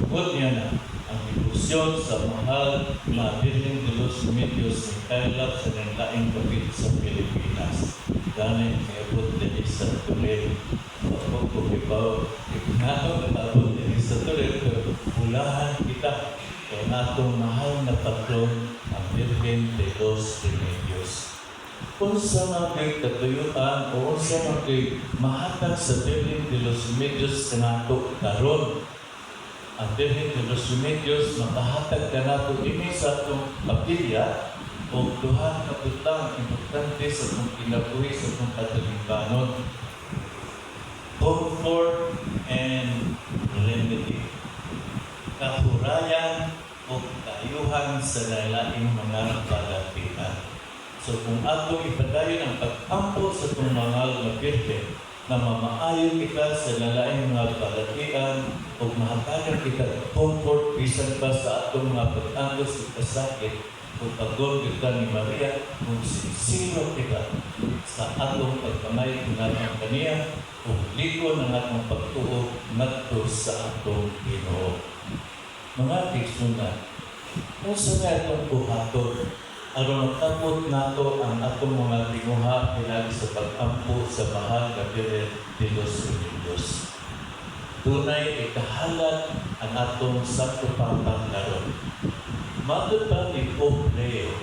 Bukod niya na ang debosyon sa mahal na Birhen de los Remedios ni kailap sa nanglaing kapit sa Pilipinas. Ganay mayabot din sa tuloy. Ako kumibaw, ikinakaw na tabot din sa tuloy, pero ulahan kita kaya natong mahal na patron ang Birhen de los Remedios. Kung sa mga katuyuan o kung sa mga mahatag sa Birhen de los Remedios sa nato karon, ang Birhen de los Remedios makahatag ka nato ini sa itong kapilya o duha ka butang importante sa itong kinabuhi sa itong katalibanon. Comfort and remedy. Kahurayan o kayuhan sa nalaing mga palapitan. So kung atong ipadayon ang pag-ampo sa itong mga birhen na mamaayon kita sa lalaing mga kalatian o mahatagan kita comfort bisan pa sa atong mga pag-angos sa kasakit o pag-gol kita ni Maria kung sinisiro kita sa atong pagkamay kunatang kaniya o liko ng atong pagtuo ngadto sa atong Ginoo. Mga tigsunan, kung sa nga itong buhaton, aron matapot nato ang atong mga tinguha pinagi sa pag-ampo sa mahal na Birhen de los Remedios. Tunay ikahalat ang atong Santo Papa karon. Matod pa ni Pope Leo,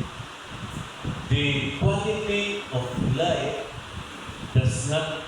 the quality of life does not